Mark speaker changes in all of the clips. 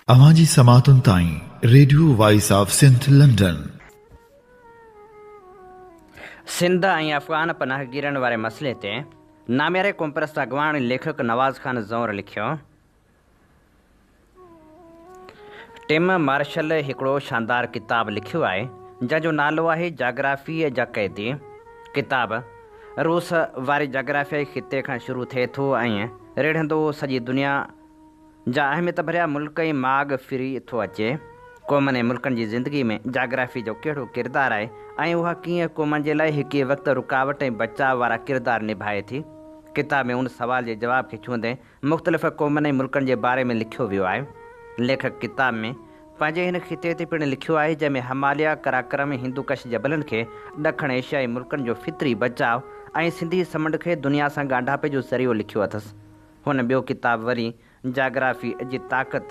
Speaker 1: अवाजी समातुन ताई radio voice of Sindh London.
Speaker 2: Sindh ऐं अफ़गान पनाहगीरनि वारे मसइले ते नाम्यारे कॉम्प्रस अॻवान लेखक नवाज़ खान ज़ौर लिखियो। टिम मार्शल हिकिड़ो शानदार किताबु लिखियो आहे जंहिंजो नालो आहे जाग्राफ़ीअ जा क़ैदी। किताब रूस वारे जाग्राफ़ियाई ख़िते खां शुरू थिए थो ऐं रिढ़ंदो सॼी दुनिया जा अहमियत भरिया मुल्क ऐं माॻ फिरी थो अचे। क़ौमनि ऐं मुल्कनि जी ज़िंदगी में जाग्राफ़ी जो कहिड़ो किरदारु आहे ऐं उहा कीअं क़ौमनि जे लाइ हिकु वक़्तु रुकावट ऐं बचाव वारा किरदार निभाए थी। किताब में उन सवाल जे जवाब खे छूंदे मुख़्तलिफ़ क़ौमनि ऐं मुल्कनि जे बारे में लिखियो वियो आहे। लेखक किताब में पंहिंजे हिन ख़िते ते पिणु लिखियो आहे जंहिंमें हिमालय कराक्रम हिंदूकश जबलनि खे ॾखण एशियाई मुल्कनि जो फितरी बचाव ऐं सिंधी समुंड खे दुनिया सां ॻाढापे जो ज़रियो लिखियो अथसि। हुन ॿियो किताबु वरी जाग्राफ़ी जी ताक़त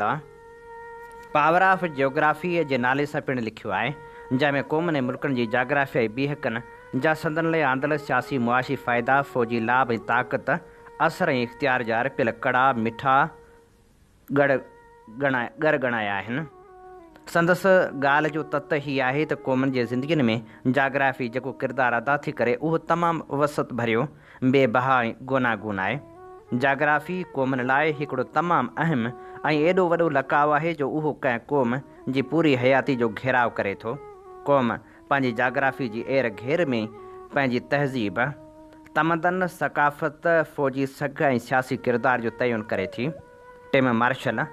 Speaker 2: पावर ऑफ जियोग्राफ़ी जे नाले सां पिणु लिखियो आहे जंहिंमें क़ौमनि ऐं मुल्कनि जी जाग्राफ़ियाई बीहकनि जा संदनि लाइ आंदल सियासी मुआशी फ़ाइदा फ़ौजी लाभ ऐं ताक़त असर ऐं इख़्तियार जा रिपियल कड़ा मिठा ॻड़ ॻणाया आहिनि। संदसि ॻाल्हि जो तत ई आहे त क़ौमनि जे ज़िंदगियुनि में जाग्राफ़ी जेको किरदारु अदा थी करे उहो तमामु वसत भरियो बेबहा ऐं गूनागून आहे। जाग्राफ़ी क़ौमनि लाइ हिकिड़ो तमामु अहम ऐं एॾो वॾो लकाउ आहे जो उहो कंहिं क़ौम जी पूरी हयाती जो घेराव करे थो। क़ौम पंहिंजी जाग्राफ़ी जी एर घेर में पंहिंजी तहज़ीब तमदन सक़ाफ़त फ़ौजी सघ ऐं सियासी किरदार जो तयन करे थी। टिम मार्शल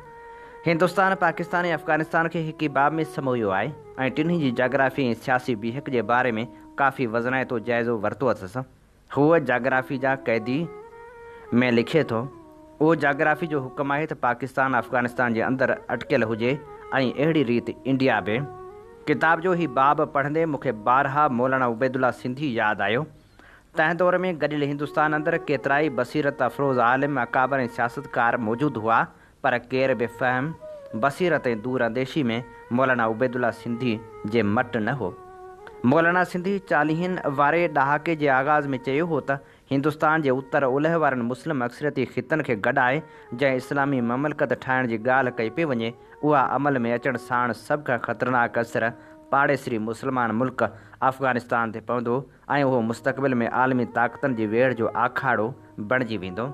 Speaker 2: हिंदुस्तान पाकिस्तान ऐं अफ़गानिस्तान खे हिकु बाब में समोयो आहे ऐं टिन्ही जी जाग्राफ़ी ऐं सियासी बीहक जे बारे में काफ़ी वज़नाइतो जाइज़ो वरितो अथसि। हूअ जाग्राफ़ी जा क़ैदी में लिखे थो उहो जाग्राफ़ी जो हुकुम आहे त पाकिस्तान अफ़गानिस्तान जे अंदरि अटकियल हुजे ऐं अहिड़ी रीति इंडिया बि। किताब जो ही बाब पढ़ंदे मूंखे बारहा मौलाना उबैदुल्ला सिंधी यादि आयो। तंहिं दौर में गॾियल हिंदुस्तान अंदरि केतिराई बसीरत अफ़रोज़ आलिम अकाबर ऐं सियासतकार मौजूदु हुआ पर केर बि फ़हम बसीरत ऐं दूर अंदेशी में मौलाना उबैदुल्ला सिंधी जे मट न हो। मौलाना सिंधी 40 वारे ॾहाके जे आगाज़ में चयो हो त हिंदुस्तान जे उत्तर ओलह वारनि मुस्लिम अक्सरियती ख़ितनि खे गॾाए जंहिं इस्लामी ममलकत ठाहिण जी ॻाल्हि कई पई वञे उहा अमल में अचण साण सभ खां ख़तरनाक असर पाड़ेसरी मुस्लमान मुल्क अफ़गानिस्तान ते पवंदो ऐं उहो मुस्तक़बिल में आलमी ताक़तनि जी वेड़ जो आखाड़ो बणिजी वेंदो।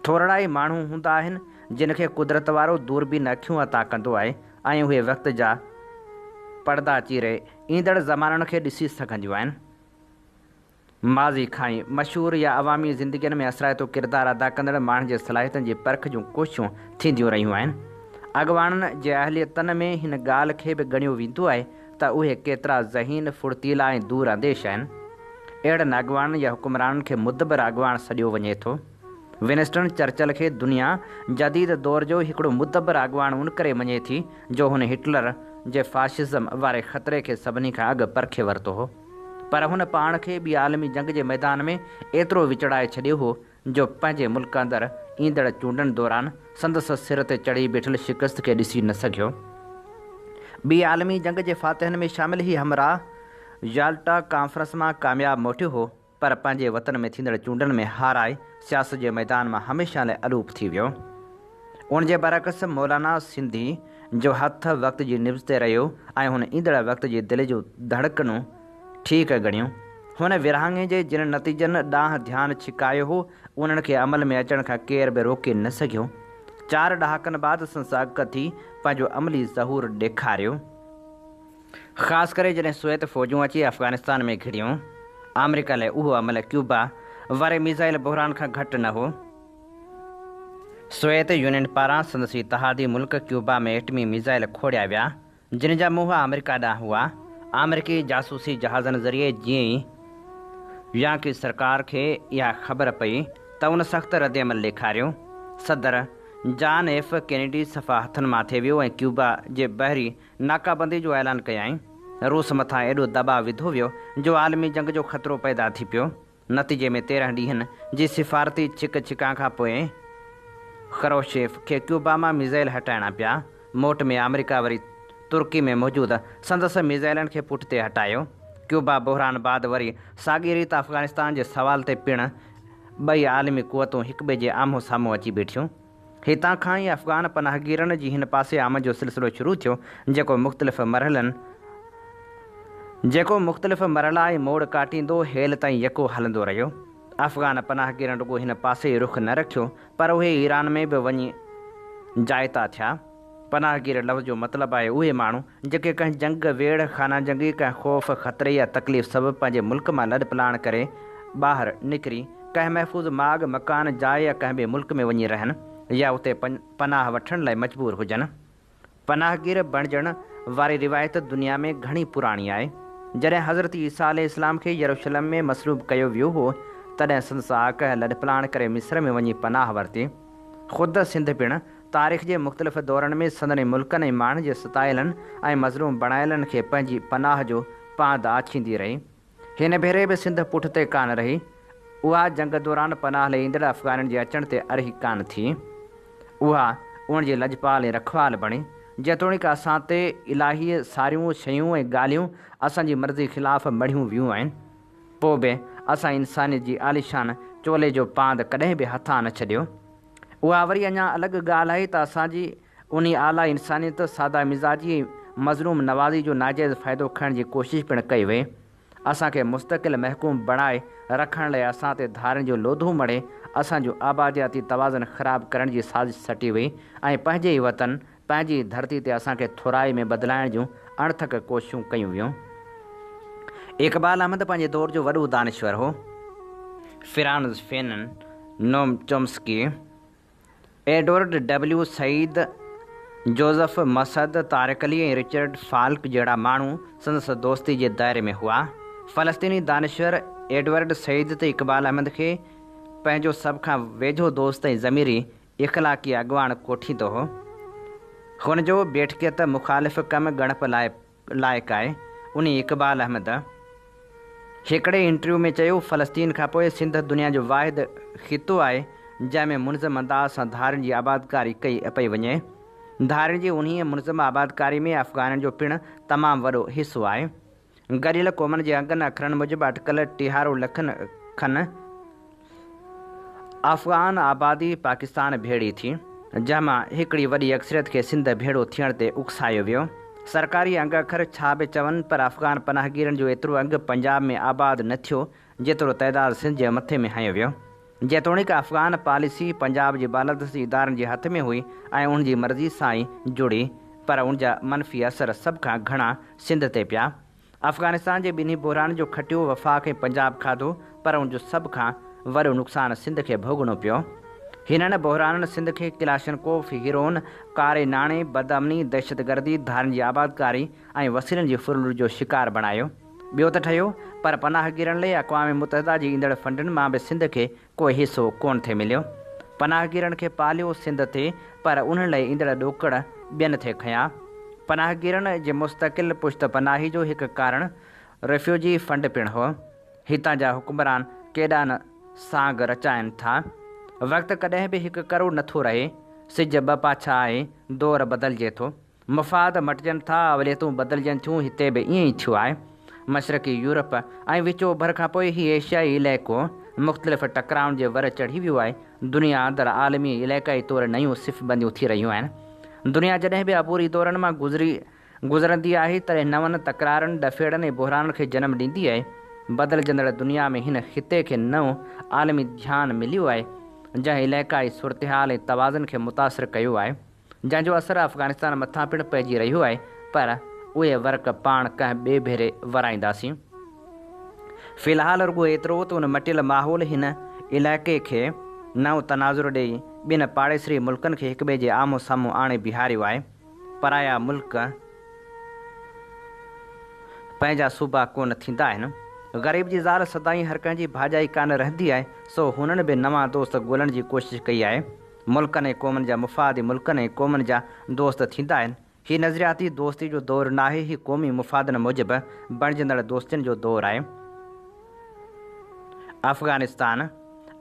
Speaker 2: थोरा ई माण्हू हूंदा आहिनि जिन खे कुदरत वारो दूरबीन अखियूं अता कंदो आहे ऐं उहे वक़्त जा पर्दा चीरे ईंदड़ ज़माननि खे ॾिसी सघंदियूं आहिनि। माज़ी खां ई मशहूरु या अवामी ज़िंदगीअ में असराइतो किरदारु अदा कंदड़ माण्हुनि जे सलाहियतनि जी परख जूं कोशिशूं थींदियूं रहियूं आहिनि। अॻवाननि जे अहलियतनि में हिन ॻाल्हि खे बि ॻणियो वेंदो आहे त उहे केतिरा ज़हीन फुर्तीला ऐं दूर अंदेश आहिनि। अहिड़नि अॻवाननि या हुकुमराननि खे मुदबर अॻवान सॾियो वञे थो। विंस्टन चर्चिल खे दुनिया जदीद दौर जो हिकिड़ो मुदबर अॻवान उन करे मञे थी जो हुन हिटलर जे फाशिज़म वारे ख़तरे खे सभिनी खां अॻु परखे वरितो हो पर हुन पाण खे ॿी आलमी जंग जे मैदान में एतिरो विचड़ाए छॾियो हो जो पंहिंजे मुल्क अंदरि ईंदड़ चूंडनि दौरान संदसि सिर ते चढ़ी बीठल शिकस्त खे ॾिसी न सघियो। ॿी आलमी जंग जे फातिहनि में शामिल ई हमराह याल्टा कॉन्फ्रेंस मां कामयाबु मोटियो हो पर पंहिंजे वतन में थींदड़ चूंडनि में हाराए सियासत जे मैदान मां हमेशह लाइ अलूप थी वियो। उन जे बरअक्स मौलाना सिंधी जो हथ वक़्त जी निब्ज़ ते रहियो ऐं हुन ईंदड़ वक़्त जी दिलि जूं धड़कनूं ठीकु ॻणियूं। हुन विरहाङे जे जिन नतीजनि ॾांहुं ध्यानु छिकायो हो उन्हनि खे अमल में अचण खां केर बि रोके न सघियो। 4 ॾहाकनि बाद संसाग थी पंहिंजो अमली ज़हूर ॾेखारियो ख़ासि करे जॾहिं सोवियत फ़ौजूं अची अफ़गानिस्तान में घिड़ियूं। अमेरिका लाइ उहो अमल क्यूबा वारे मिज़ाइल बहरान खां घटि न हो। सोवियत यूनियन पारां संदसि इतिहादी मुल्क क्यूबा में एटमी मिज़ाइल खोड़िया विया जिन जा मुंहं अमेरिका ॾांहुं हुआ। अमेरिकी जासूसी जहाज़नि ज़रिए जीअं ई यांकी सरकार खे इहा ख़बर पई त उन सख़्तु रद्दमल ॾेखारियो। सदर जॉन एफ कैनेडी सफ़ा हथनि माथे वियो ऐं क्यूबा जे बहरी नाकाबंदी जो ऐलान कयाईं। रूस मथां एॾो दबाव विधो वियो जो आलमी जंग जो ख़तरो पैदा थी पियो। नतीजे में 13 ॾींहंनि जी सिफ़ारती छिक छिकां खां पोइ ख़रोशेफ खे क्यूबा मां मिज़ाइल हटाइणा पिया। मोट में अमेरिका वरी तुर्की में मौजूदु संदसि मिज़ाइलनि खे पुठिते हटायो। क्यूबा बहरान बाद वरी साॻी रीति अफ़गानिस्तान जे सवाल ते पिणु ॿई आलमी क़ुवतूं हिक ॿिए जे आम्हूं साम्हूं अची बीठियूं। हितां खां ई अफ़गान पनाहगीरनि जी हिन पासे आमद जो सिलसिलो शुरू थियो, जेको मुख़्तलिफ़ मरहला ऐं मोड़ काटींदो हेल ताईं यको हलंदो रहियो। अफ़गान पनाहगीरनि रुॻो हिन पासे रुख़ न रखियो, पर उहे ईरान में बि वञी जाइता थिया। पनाहगीर लफ़्ज़ जो मतिलबु आहे उहे माण्हू जेके कंहिं जंग, वेड़, खाना जंगी, कंहिं ख़ौफ़, ख़तरे या तकलीफ़ सबबि पंहिंजे मुल्क मां लॾ पलाण करे ॿाहिरि निकिरी कंहिं महफ़ूज़ माॻ, मकान, जाइ या कंहिं ॿिए मुल्क में वञी रहनि या उते पनाह वठण लाइ मजबूर हुजनि। पनाहगीर बणिजण वारी रिवायत दुनिया में घणी पुराणी आहे। जॾहिं हज़रत ईसा अलैहिस्सलाम खे यरूशलेम में मसलूब कयो वियो हो, तॾहिं संदसि आका लॾ पलाण करे मिस्र में वञी पनाह वरिती। ख़ुदि सिंध पिणु तारीख़ जे मुख़्तलिफ़ दौरनि में संदनि मुल्कनि ऐं माण्हुनि जे सतायलनि ऐं मज़लूम बणायलनि खे पंहिंजी पनाह जो पांद आछींदी रही। हिन भेरे बि सिंध पुठिते कान रही। उहा जंग दौरान पनाह लाइ ईंदड़ अफ़गाननि जे अचण ते अरही कान थी। उहा उन जी लजपाल ऐं रखवाल बणी। जेतोणीकि असां ते इलाही सारियूं शयूं ऐं ॻाल्हियूं असांजी मर्ज़ी ख़िलाफ़ु मढ़ियूं वियूं आहिनि, पोइ बि असां इंसानियत जी आलिशान चोले जो पांद कॾहिं बि हथां न छॾियो। उहा वरी अञा अलॻि ॻाल्हि आहे त असांजी उन आला इंसानियत, सादा मिज़ाजी ऐं मज़लूम नवाज़ी जो नाजाइज़ फ़ाइदो खणण जी कोशिशि पिणु कई वई। असांखे मुस्तक़िल महकूम बणाए रखण लाइ असां ते धारनि जो लोधो मड़े असांजो आबादियाती तवाज़न ख़राबु करण जी साज़िश सटी वई ऐं पंहिंजे ई वतन, पंहिंजी धरती ते असांखे थोराई में बदिलाइण जूं अणथक कोशिशूं कयूं वियूं। इक़बाल अहमद पंहिंजे दौर जो वॾो दानिश्वर हो। Frantz Fanon, Noam Chomsky, Edward W Said, Joseph Massad, Tariq Ali ऐं रिचर्ड फाल्क जहिड़ा माण्हू संदसि दोस्ती जे दायरे में हुआ। फ़लस्तीनी दानिश्वर एडवर्ड सईद ते इक़बाल अहमद खे पंहिंजो सभ खां वेझो दोस्त ऐं ज़मीरी इख़लाक़ी अॻवान कोठींदो हो। हुनजो बेठकियत मुख़ालिफ़ कमु ॻणप लाइक़ु आहे। उन इक़बाल अहमद हिकिड़े इंटरव्यू में चयो, फ़लस्तीन खां पोइ सिंध दुनिया जो वाहिद ख़ितो आहे जंहिंमें मुनज़म अंदाज़ सां धारियुनि जी आबादकारी कई पई वञे। धारियुनि जी उन्हीअ मुनज़म आबादकारी में अफ़गाननि जो पिणु तमामु वॾो हिसो आहे। गॾियल क़ौमनि जे अंगनि अखरनि मूजिबि अटिकल 13 लखनि खनि अफ़गान आबादी पाकिस्तान भेड़ी थी, जंहिंमां हिकिड़ी वॾी अक्सरियत खे सिंध भेड़ो थियण ते उकसायो वियो। सरकारी अंग अखर छा बि चवनि, पर अफ़गान पनाहगीरनि जो एतिरो अंगु पंजाब में आबाद न थियो जेतिरो तइदादु सिंध जे मथे में हयो वियो। जेतोणीकि अफ़गान पॉलिसी पंजाब जे बालादस्ती इदारनि जे हथ में हुई ऐं उन जी मर्ज़ी सां ई जुड़ी, पर उन जा मनफ़ी असर सभ खां घणा सिंध ते पिया। अफ़गानिस्तान जे ॿिन्ही बहरान जो खटियो वफ़ाक़ ऐं पंजाब खाधो, पर उन जो सभ खां वॾो नुक़सानु सिंध खे भोगणो पियो। हिननि बहराननि सिंध खे क्लाशनकोफ, हीरोइन, कारे नाणे, बदअमनी, दहशतगर्दी, धारियुनि जी आबादकारी ऐं वसीलनि जी फुरलू जो शिकार बणायो। ॿियो त ठहियो, पर पनाहगीरनि लाइ अक़वाम मुतहिदा जी ईंदड़ फंडनि मां बि सिंध खे कोई हिसो कोन थे मिलियो। पनाहगीरनि खे पालियो सिंध ते, पर उन्हनि लाइ ईंदड़ ॾोकड़ ॿियनि थे खयां। पनाहगीरनि जे मुस्तक़िल पुश्त पनाही जो हिकु कारण रेफ्यूजी फंड पिणु हो। हितां जा हुक्मरान केॾा न साॻ रचाइनि था। वक़्तु कॾहिं बि हिकु करो नथो रहे। सिज ॿ पाछा आहे, दौर बदिलजे थो, मफ़ाद मटिजनि था, अवलियतूं बदिलजनि थियूं। हिते बि ईअं ई थियो आहे। मशरक़ी यूरोप ऐं विचो भर खां पोइ ही एशियाई इलाइक़ो मुख़्तलिफ़ टकराउनि जे वर चढ़ी वियो आहे। दुनिया अंदरि आलमी इलाइक़ाई तौरु नयूं सिफ़बंदियूं थी रहियूं आहिनि। दुनिया जॾहिं बि अबूरी दौरनि मां गुज़रंदी आहे, तॾहिं नवनि तकरारनि, डफ़ेड़नि ऐं बहराननि खे जनमु ॾींदी आहे। बदिलजंदड़ दुनिया में हिन ख़िते खे नओं आलमी ध्यानु मिलियो आहे, जंहिं इलाइक़ाई सूरतहाल ऐं तवाज़न खे मुतासिर कयो आहे, जंहिंजो असरु अफ़गानिस्तान मथां पिणु पइजी रहियो आहे। पर उहे वर्क पाण कंहिं ॿिए भेरे वराईंदासीं। फ़िलहाल रुॻो एतिरो त उन मटियल माहौल हिन इलाइक़े खे नओं तनाज़ुर ॾेई ॿिनि पाड़ेसरी मुल्कनि खे हिक ॿिए जे आम्हूं साम्हूं आणे बीहारियो आहे। पराया मुल्क पंहिंजा सूबा कोन थींदा आहिनि। ग़रीब जी ज़ाल सदाईं हर कंहिंजी भाॼाई कान रहंदी आहे, सो हुननि बि नवां दोस्त ॻोल्हण जी कोशिशि कई आहे। मुल्कनि ऐं क़ौमनि जा मुफ़ाद मुल्कनि ऐं क़ौमनि जा दोस्त थींदा आहिनि। हीउ नज़रियाती दोस्ती जो दौरु नाहे, हीउ क़ौमी मुफ़ादनि मूजिबि बणिजंदड़ दोस्तियुनि जो दौरु आहे। अफ़गानिस्तान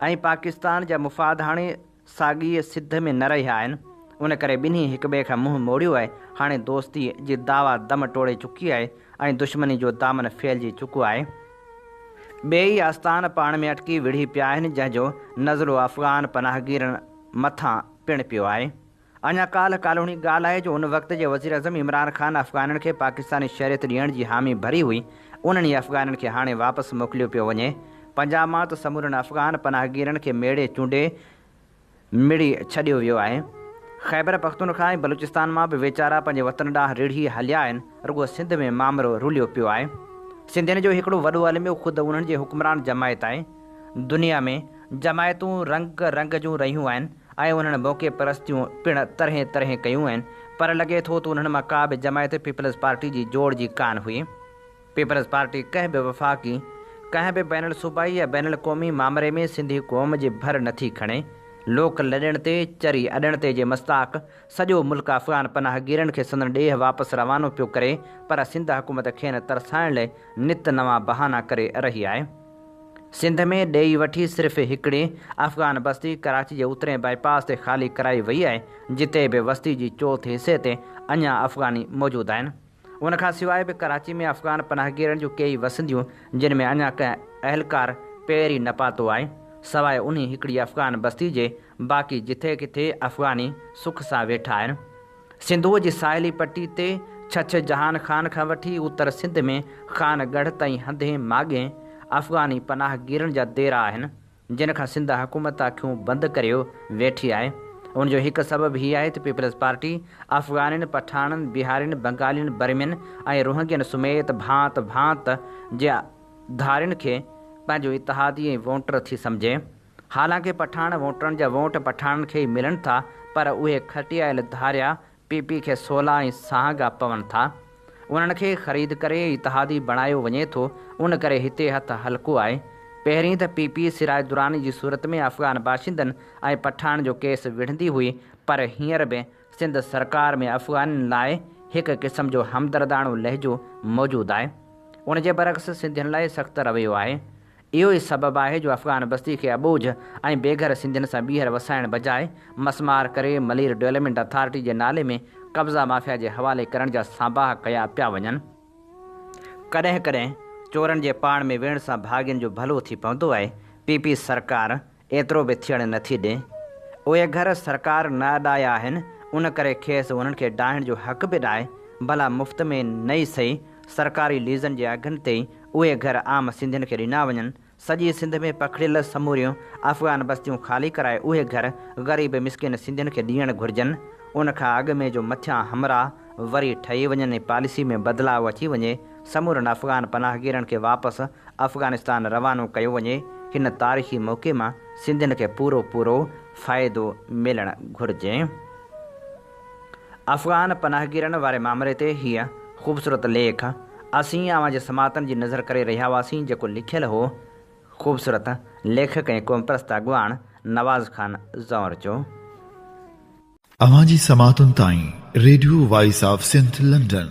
Speaker 2: ऐं पाकिस्तान जा मुफ़ाद हाणे साॻीअ सिध में न रहिया आहिनि। उन करे ॿिन्ही हिक ॿिए खां मुंहुं मोड़ियो आहे। हाणे दोस्ती जी दावा दम टोड़े चुकी आहे ऐं दुश्मनी जो दामन फैलिजी चुको आहे। ॿई आस्थान पाण में अटकी विढ़ी पिया आहिनि, जंहिंजो नज़रो अफ़गान पनाहगीरनि मथां पिणु पियो आहे। अञा काल्होणी ॻाल्हि आहे जो उन वक़्त जे वज़ीर अज़म इमरान ख़ान अफ़गाननि खे पाकिस्तानी शहरियत ॾियण जी हामी भरी हुई। उन्हनि ई अफ़गाननि खे हाणे वापसि मोकिलियो पियो वञे। पंजाब मां त समूरनि अफ़गान पनाहगीरनि खे मेड़े चूंडे मिड़ी छॾियो वियो आहे। ख़ैबर पख्तूनख्वा ऐं बलूचिस्तान मां बि वेचारा पंहिंजे वतन ॾांहुं रिढ़ी हलिया आहिनि। रुॻो सिंध में मामिलो रुलियो पियो आहे। सिंधियुनि जो हिकिड़ो वॾो अलमियो ख़ुदि उन्हनि जे हुक्मरान जमायत आहे। दुनिया में जमायतूं रंग रंग जूं रहियूं आहिनि ऐं उन्हनि मौक़े परस्तियूं पिणु तरह तरह कयूं आहिनि, पर लॻे थो त उन्हनि मां का बि जमायत पीपल्स पार्टी जी जोड़ जी कान हुई। पीपल्स पार्टी कंहिं बि वफ़ाक़ी, कंहिं बि बैनुल सूबाई या बैनुल क़ौमी मामले में सिंधी क़ौम जे भर नथी खणे। लोक लॾण ते चरी अॾण ते जे मस्ताक सॼो मुल्क अफ़गान पनाहगीरनि खे संदन ॾेह वापसि रवानो पियो करे, पर सिंध हुकूमत खेनि तरसाइण लाइ नित नवां बहाना करे रही आहे। सिंध में ॾेई वठी सिर्फ़ु हिकिड़ी अफ़गान बस्ती कराची जे उतरे बाईपास ते ख़ाली कराई वई आहे, जिते बि बस्ती जी चोथे हिसे ते अञा अफ़गानी मौजूदु आहिनि। उनखां सवाइ बि कराची में अफ़गान पनाहगीरनि जूं कई वसंदियूं, जिन में अञा कंहिं अहलकार पेर ई न पातो आहे। सवाइ उन हिकिड़ी अफ़गान बस्ती जे बाक़ी जिथे किथे अफ़गानी सुख सां वेठा आहिनि। सिंधूअ जी साहिली पटी ते छछ जहान ख़ान खां वठी उत्तर सिंध में ख़ानगढ़ ताईं हंधे माॻे अफ़गानी पनाहगीरनि जा देरा आहिनि, जिन खां सिंध हुकूमत अखियूं बंदि करे वेठी आहे। उनजो हिकु सबबु हीअ आहे त पीपल्स पार्टी अफ़गाननि, पठाननि, बिहारियुनि, बंगालियुनि, बर्मियुनि ऐं रोहिंग्यनि समेत भांत भांत जे धारियुनि खे पंहिंजो इतिहादी वोटर थी सम्झे। हालांकि पठान वोटरनि जा वोट पठाननि खे ई मिलनि था, पर उहे खटियायल धारिया पीपी खे सोला ऐं सहागा पवनि था। उन्हनि खे ख़रीद करे इतिहादी बणायो वञे थो। उन करे हिते हथु हल्को आहे। पहिरीं त पीपी सिराज दुरानी जी सूरत में अफ़गान बाशिंदनि ऐं पठान जो केस विढ़ंदी हुई, पर हींअर बि सिंध सरकार में अफ़गाननि लाइ हिकु क़िस्म जो हमदर्दाणो लहजो मौजूदु आहे। उन जे बरक्स सिंधियुनि लाइ सख़्तु रवैयो आहे। इहो ई सबबु आहे जो अफ़गान बस्ती खे अबोझ ऐं बेघर सिंधियुनि सां ॿीहर वसाइण बजाए मसमार करे मलीर डेवलपमेंट अथॉरिटी जे नाले में कब्ज़ा माफ़िया जे हवाले करण जा साबाह कया पिया वञनि। कॾहिं कॾहिं चोरनि जे पाण में वेहण सां भाॻियुनि जो भलो थी पवंदो आहे। पीपी सरकार एतिरो बि थियणु नथी ॾे। उहे घर सरकार न अॾाया आहिनि, उन करे खेसि उन्हनि खे ॾाहिण जो हक़ बि ॾाहे। भला मुफ़्त में नई सही सरकारी लीज़नि जे अघनि ते ई उहे घर आम सिंधियुनि खे ॾिना वञनि। सॼी सिंध में पखिड़ियल समूरियूं अफ़गान बस्तियूं ख़ाली कराए उहे घर ग़रीब मिसकिन सिंधियुनि खे ॾियणु घुरिजनि। उनखां अॻु में जो मथियां हमरा वरी ठही वञनि, पॉलिसी में बदिलाव अची वञे, समूरनि अफ़गान पनाहगीरनि खे वापसि अफ़गानिस्तान रवानो कयो वञे। हिन तारीख़ी मौक़े मां सिंधियुनि खे पूरो पूरो फ़ाइदो मिलणु घुरिजे। अफ़गान पनाहगीरनि वारे मामले ते हीअ ख़ूबसूरत लेख असीं अवां जे समातनि जी नज़र करे रहिया हुआसीं, जेको लिखियलु हो ख़ूबसूरत लेखक ऐं क़ौम परस्त अॻवान नवाज़ ख़ान ज़ौर जो।
Speaker 1: अवां जी समातुनि ताईं radio voice of Sindh London